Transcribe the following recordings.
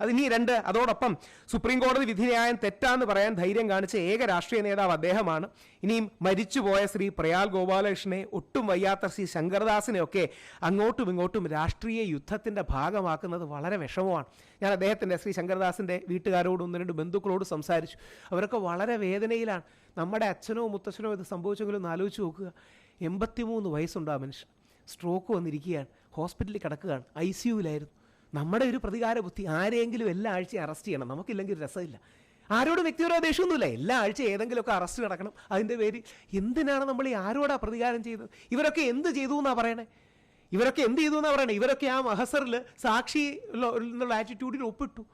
അതിനി രണ്ട്. അതോടൊപ്പം സുപ്രീം കോടതി വിധിന്യായം തെറ്റാന്ന് പറയാൻ ധൈര്യം കാണിച്ച ഏക രാഷ്ട്രീയ നേതാവ് അദ്ദേഹമാണ്. ഇനിയും മരിച്ചുപോയ ശ്രീ പ്രയാൽ ഗോപാലകൃഷ്ണനെ, ഒട്ടും വയ്യാത്ത ശ്രീ ശങ്കർദാസിനെ ഒക്കെ അങ്ങോട്ടും ഇങ്ങോട്ടും രാഷ്ട്രീയ യുദ്ധത്തിൻ്റെ ഭാഗമാക്കുന്നത് വളരെ വിഷമമാണ്. ഞാൻ അദ്ദേഹത്തിൻ്റെ, ശ്രീ ശങ്കർദാസിൻ്റെ വീട്ടുകാരോട്, ഒന്ന് രണ്ട് ബന്ധുക്കളോട് സംസാരിച്ചു. അവരൊക്കെ വളരെ വേദനയിലാണ്. നമ്മുടെ അച്ഛനോ മുത്തച്ഛനോ ഇത് സംഭവിച്ചെങ്കിലും ഒന്ന് ആലോചിച്ച് നോക്കുക. 83 വയസ്സുണ്ട് ആ മനുഷ്യൻ. സ്ട്രോക്ക് വന്നിരിക്കുകയാണ്, ഹോസ്പിറ്റലിൽ കിടക്കുകയാണ്, ICUവിലായിരുന്നു. നമ്മുടെ ഒരു പ്രതികാര ബുദ്ധി, ആരെങ്കിലും എല്ലാ ആഴ്ചയും അറസ്റ്റ് ചെയ്യണം, നമുക്കില്ലെങ്കിൽ രസമില്ല. ആരോട് വ്യക്തിപരമായ ദേഷ്യമൊന്നുമില്ല, എല്ലാ ആഴ്ചയും ഏതെങ്കിലുമൊക്കെ അറസ്റ്റ് നടക്കണം. അതിൻ്റെ പേര് എന്തിനാണ് നമ്മൾ ഈ ആരോടാ പ്രതികാരം ചെയ്തത്? ഇവരൊക്കെ എന്ത് ചെയ്തു എന്നാണ് പറയണേ? ഇവരൊക്കെ ആ മഹസറിൽ സാക്ഷി എന്നുള്ള ആറ്റിറ്റ്യൂഡിൽ ഒപ്പിട്ടു.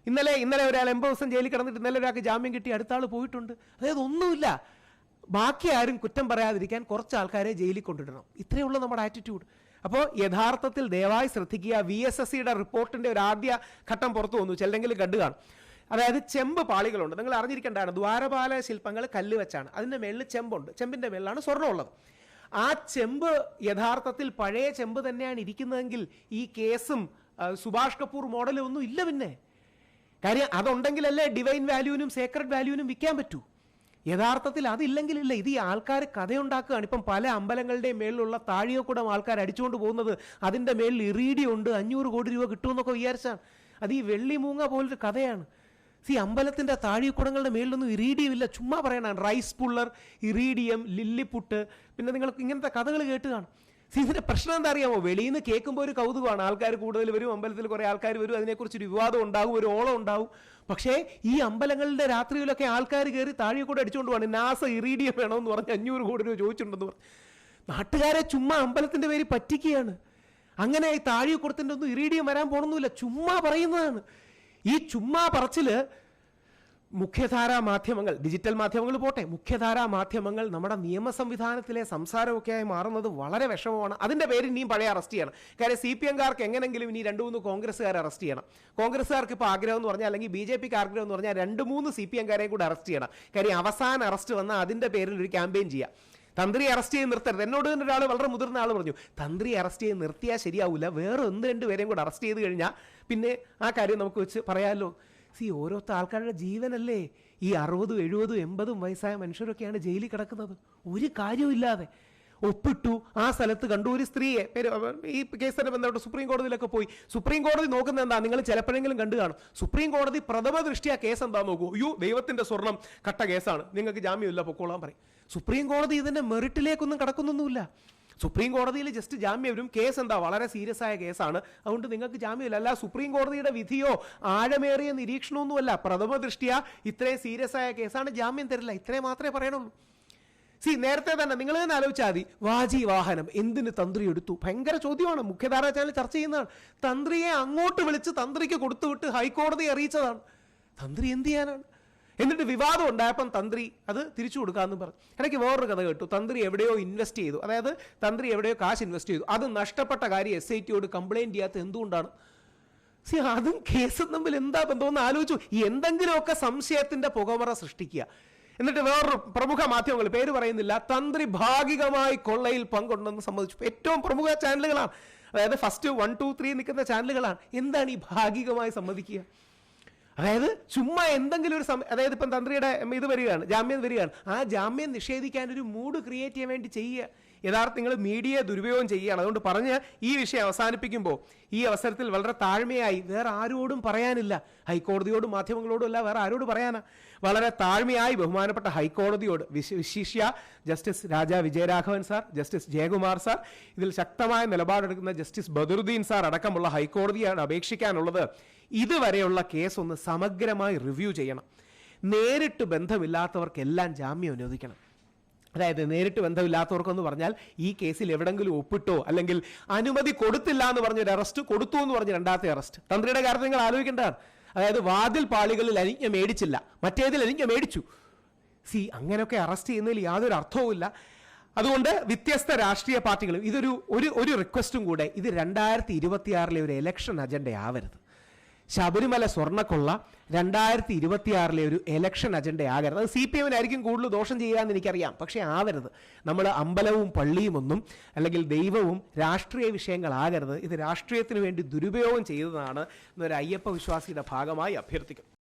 ഇന്നലെ ഒരാൾ 80 ദിവസം ജയിലിൽ കിടന്നിട്ട് ഇന്നലെ ഒരാൾക്ക് ജാമ്യം കിട്ടി, അടുത്ത ആൾ പോയിട്ടുണ്ട്. അതായത് ഒന്നുമില്ല, ബാക്കി ആരും കുറ്റം പറയാതിരിക്കാൻ കുറച്ച് ആൾക്കാരെ ജയിലിൽ കൊണ്ടിടണം. ഇത്രയേ ഉള്ളൂ നമ്മുടെ ആറ്റിറ്റ്യൂഡ്. അപ്പോൾ യഥാർത്ഥത്തിൽ ദയവായി ശ്രദ്ധിക്കുക. VSSCയുടെ റിപ്പോർട്ടിൻ്റെ ഒരു ആദ്യ ഘട്ടം പുറത്തു വന്നു, ചിലരെങ്കിലും കണ്ടു കാണും. അതായത് ചെമ്പ് പാളികളുണ്ട്, നിങ്ങൾ അറിഞ്ഞിരിക്കേണ്ടതാണ്. ദ്വാരപാല ശില്പങ്ങൾ കല്ല് വെച്ചാണ്, അതിൻ്റെ മേളിൽ ചെമ്പുണ്ട്, ചെമ്പിൻ്റെ മേളിലാണ് സ്വർണ്ണമുള്ളത്. ആ ചെമ്പ് യഥാർത്ഥത്തിൽ പഴയ ചെമ്പ് തന്നെയാണ് ഇരിക്കുന്നതെങ്കിൽ ഈ കേസും സുഭാഷ് കപൂർ മോഡലും ഒന്നും ഇല്ല. പിന്നെ കാര്യം അതുണ്ടെങ്കിലല്ലേ ഡിവൈൻ വാല്യൂവിനും സേക്രഡ് വാല്യൂവിനും വിൽക്കാൻ പറ്റൂ. യഥാർത്ഥത്തിൽ അതില്ലെങ്കിലില്ല. ഇത് ഈ ആൾക്കാർ കഥയുണ്ടാക്കുകയാണ്. ഇപ്പം പല അമ്പലങ്ങളുടെയും മേളിലുള്ള താഴികക്കുടം ആൾക്കാർ അടിച്ചുകൊണ്ട് പോകുന്നത് അതിൻ്റെ മേളിൽ ഇറീഡിയം ഉണ്ട്, 500 കോടി രൂപ കിട്ടുമെന്നൊക്കെ വിചാരിച്ചാണ്. അത് ഈ വെള്ളി മൂങ്ങ പോലൊരു കഥയാണ്. അമ്പലത്തിൻ്റെ താഴികക്കുടങ്ങളുടെ മേളിലൊന്നും ഇറീഡിയം ഇല്ല, ചുമ്മാ പറയണതാണ്. റൈസ് പുള്ളർ, ഇറീഡിയം, ലില്ലിപ്പുട്ട്, പിന്നെ നിങ്ങൾക്ക് ഇങ്ങനത്തെ കഥകൾ കേട്ട് കാണും. ഇതിൻ്റെ പ്രശ്നം എന്താ അറിയാമോ? വെളിയിൽ നിന്ന് കേൾക്കുമ്പോൾ ഒരു കൗതുകമാണ്, ആൾക്കാർ കൂടുതൽ വരും, അമ്പലത്തിൽ കുറേ ആൾക്കാർ വരും, അതിനെക്കുറിച്ചൊരു വിവാദം ഉണ്ടാവും, ഒരു ഓളം ഉണ്ടാവും. പക്ഷേ ഈ അമ്പലങ്ങളുടെ രാത്രിയിലൊക്കെ ആൾക്കാർ കയറി താഴികക്കൂടെ അടിച്ചുകൊണ്ട് പോകണം. നാസ ഇറീഡിയം വേണമെന്ന് പറഞ്ഞ് 500 കോടി രൂപ ചോദിച്ചിട്ടുണ്ടെന്ന് പറഞ്ഞു. നാട്ടുകാരെ ചുമ്മാ അമ്പലത്തിൻ്റെ പേര് പറ്റിക്കുകയാണ്. അങ്ങനെ ഈ താഴികക്കുടത്തിൻ്റെ ഒന്നും ഇറീഡിയം വരാൻ പോകണമെന്നില്ല, ചുമ്മാ പറയുന്നതാണ്. ഈ ചുമ്മാ പറച്ചിൽ മുഖ്യധാരാ മാധ്യമങ്ങൾ, ഡിജിറ്റൽ മാധ്യമങ്ങൾ പോട്ടെ, മുഖ്യധാരാ മാധ്യമങ്ങൾ നമ്മുടെ നിയമ സംവിധാനത്തിലെ സംസാരമൊക്കെയായി മാറുന്നത് വളരെ വിഷമമാണ്. അതിൻ്റെ പേരിൽ ഇനിയും പഴയ അറസ്റ്റ് ചെയ്യണം. കാര്യം CPM-കാർക്ക് എങ്ങനെങ്കിലും ഇനി 2-3 കോൺഗ്രസ്സുകാരെ അറസ്റ്റ് ചെയ്യണം. കോൺഗ്രസ്സുകാർക്ക് ഇപ്പോൾ ആഗ്രഹം എന്ന് പറഞ്ഞാൽ, അല്ലെങ്കിൽ BJP-ക്ക് ആഗ്രഹം എന്ന് പറഞ്ഞാൽ 2-3 CPM-കാരെയും കൂടെ അറസ്റ്റ് ചെയ്യണം. കാര്യം അവസാന അറസ്റ്റ് വന്നാൽ അതിൻ്റെ പേരിൽ ഒരു ക്യാമ്പയിൻ ചെയ്യാം. തന്ത്രി അറസ്റ്റ് ചെയ്ത് നിർത്തരുത്. എന്നോട് തന്നെ ഒരാൾ, വളരെ മുതിർന്ന ആൾ പറഞ്ഞു, തന്ത്രി അറസ്റ്റ് ചെയ്ത് നിർത്തിയാൽ ശരിയാവില്ല, വേറെ 1-2 പേരെയും കൂടെ അറസ്റ്റ് ചെയ്ത് കഴിഞ്ഞാൽ പിന്നെ ആ കാര്യം നമുക്ക് വെച്ച് പറയാമല്ലോ. ഓരോരുത്തർ ആൾക്കാരുടെ ജീവനല്ലേ. ഈ 60, 70, 80 വയസ്സായ മനുഷ്യരൊക്കെയാണ് ജയിലിൽ കിടക്കുന്നത്, ഒരു കാര്യമില്ലാതെ. ഒപ്പിട്ടു, ആ സ്ഥലത്ത് കണ്ടു, ഒരു സ്ത്രീയെ, ഈ കേസിനെ ബന്ധപ്പെട്ട് സുപ്രീം കോടതിയിലൊക്കെ പോയി. സുപ്രീം കോടതി നോക്കുന്നത് എന്താ? നിങ്ങൾ ചിലപ്പോഴെങ്കിലും കണ്ടു കാണും. സുപ്രീം കോടതി പ്രഥമ ദൃഷ്ടിയ കേസ് എന്താ നോക്കൂ. ദൈവത്തിന്റെ സ്വർണം കട്ട കേസാണ്, നിങ്ങൾക്ക് ജാമ്യമില്ല, പൊക്കോളാൻ പറയും. സുപ്രീം കോടതി ഇതിന്റെ മെറിറ്റിലേക്കൊന്നും കടക്കുന്നൊന്നുമില്ല. സുപ്രീം കോടതിയിൽ ജസ്റ്റ് ജാമ്യം വരും. കേസ് എന്താ? വളരെ സീരിയസ് ആയ കേസാണ്, അതുകൊണ്ട് നിങ്ങൾക്ക് ജാമ്യമില്ല. അല്ല, സുപ്രീം കോടതിയുടെ വിധിയോ ആഴമേറിയ നിരീക്ഷണമൊന്നുമല്ല. പ്രഥമ ദൃഷ്ടിയ ഇത്രയും സീരിയസ് ആയ കേസാണ്, ജാമ്യം തരില്ല. ഇത്രയും മാത്രമേ പറയണുള്ളൂ. നേരത്തെ തന്നെ നിങ്ങൾ തന്നെ ആലോചിച്ചാൽ മതി. വാജി വാഹനം എന്തിന് തന്ത്രി എടുത്തു? ഭയങ്കര ചോദ്യമാണ്. മുഖ്യധാരാ ചാനൽ ചർച്ച ചെയ്യുന്നതാണ്. തന്ത്രിയെ അങ്ങോട്ട് വിളിച്ച് തന്ത്രിക്ക് കൊടുത്തുവിട്ട് ഹൈക്കോടതിയെ അറിയിച്ചതാണ്. തന്ത്രി എന്ത് ചെയ്യാനാണ്? എന്നിട്ട് വിവാദം ഉണ്ടായപ്പം തന്ത്രി അത് തിരിച്ചു കൊടുക്കാമെന്ന് പറഞ്ഞു. ഇടയ്ക്ക് വേറൊരു കഥ കേട്ടു. തന്ത്രി എവിടെയോ ഇൻവെസ്റ്റ് ചെയ്തു, അതായത് തന്ത്രി എവിടെയോ കാശ് ഇൻവെസ്റ്റ് ചെയ്തു, അത് നഷ്ടപ്പെട്ട കാര്യം SIT-യോട് കംപ്ലയിൻറ്റ് ചെയ്യാത്ത എന്തുകൊണ്ടാണ്? അതും കേസും തമ്മിൽ എന്താ ബന്ധമെന്ന് ആലോചിച്ചു. എന്തെങ്കിലുമൊക്കെ സംശയത്തിൻ്റെ പുകമറ സൃഷ്ടിക്കുക. എന്നിട്ട് വേറൊരു പ്രമുഖ മാധ്യമങ്ങൾ, പേര് പറയുന്നില്ല, തന്ത്രി ഭാഗികമായി കൊള്ളയിൽ പങ്കുണ്ടെന്ന് സമ്മതിച്ചു. ഏറ്റവും പ്രമുഖ ചാനലുകളാണ്, അതായത് ഫസ്റ്റ് 1, 2, 3 നിൽക്കുന്ന ചാനലുകളാണ്. എന്താണ് ഈ ഭാഗികമായി സമ്മതിക്കുക? അതായത് ചുമ്മാ എന്തെങ്കിലും ഒരു അതായത് ഇപ്പം തന്ത്രിയുടെ ഇത് വരികയാണ്, ജാമ്യം വരികയാണ്, ആ ജാമ്യം നിഷേധിക്കാൻ ഒരു മൂഡ് ക്രിയേറ്റ് ചെയ്യാൻ വേണ്ടി ചെയ്യുക. യഥാർത്ഥ നിങ്ങൾ മീഡിയയെ ദുരുപയോഗം ചെയ്യുകയാണ്. അതുകൊണ്ട് പറഞ്ഞ് ഈ വിഷയം അവസാനിപ്പിക്കുമ്പോൾ ഈ അവസരത്തിൽ വളരെ താഴ്മയായി, വേറെ ആരോടും പറയാനില്ല, ഹൈക്കോടതിയോടും മാധ്യമങ്ങളോടും അല്ല, വേറെ ആരോട് പറയാനാ, വളരെ താഴ്മയായി ബഹുമാനപ്പെട്ട ഹൈക്കോടതിയോട്, വിശിഷ്യ justice Raja Vijayaraghavan sir, justice Jayakumar sir, ഇതിൽ ശക്തമായ നിലപാടെടുക്കുന്ന ജസ്റ്റിസ് ബദറുദ്ദീൻ സാർ അടക്കമുള്ള ഹൈക്കോടതിയാണ് അപേക്ഷിക്കാനുള്ളത്. ഇതുവരെയുള്ള കേസ് ഒന്ന് സമഗ്രമായി റിവ്യൂ ചെയ്യണം. നേരിട്ട് ബന്ധമില്ലാത്തവർക്കെല്ലാം ജാമ്യം അനുവദിക്കണം. അതായത് നേരിട്ട് ബന്ധമില്ലാത്തവർക്കെന്ന് പറഞ്ഞാൽ ഈ കേസിൽ എവിടെങ്കിലും ഒപ്പിട്ടോ അല്ലെങ്കിൽ അനുമതി കൊടുത്തില്ല എന്ന് പറഞ്ഞൊരു അറസ്റ്റ്, കൊടുത്തു എന്ന് പറഞ്ഞ് രണ്ടാമത്തെ അറസ്റ്റ്. തന്ത്രിയുടെ കാര്യത്തിൽ നിങ്ങൾ ആലോചിക്കേണ്ടതാണ്. അതായത് വാതിൽ പാളികളിൽ അനുജ്ഞ മേടിച്ചില്ല, മറ്റേതിൽ അനുജ്ഞ മേടിച്ചു. അങ്ങനെയൊക്കെ അറസ്റ്റ് ചെയ്യുന്നതിൽ യാതൊരു അർത്ഥവുമില്ല. അതുകൊണ്ട് വ്യത്യസ്ത രാഷ്ട്രീയ പാർട്ടികളും ഇതൊരു റിക്വസ്റ്റും കൂടെ, ഇത് 2026 ഒരു ഇലക്ഷൻ അജണ്ട ആവരുത്. ശബരിമല സ്വർണ്ണക്കൊള്ള 2026 ഒരു എലക്ഷൻ അജണ്ട ആകരുത്. അത് CPM-നായിരിക്കും കൂടുതൽ ദോഷം ചെയ്യാമെന്ന് എനിക്കറിയാം, പക്ഷേ ആവരുത്. നമ്മൾ അമ്പലവും പള്ളിയും ഒന്നും അല്ലെങ്കിൽ ദൈവവും രാഷ്ട്രീയ വിഷയങ്ങളാകരുത്. ഇത് രാഷ്ട്രീയത്തിന് വേണ്ടി ദുരുപയോഗം ചെയ്തതാണ് എന്നൊരു അയ്യപ്പ വിശ്വാസിയുടെ ഭാഗമായി അഭ്യർത്ഥിക്കുന്നു.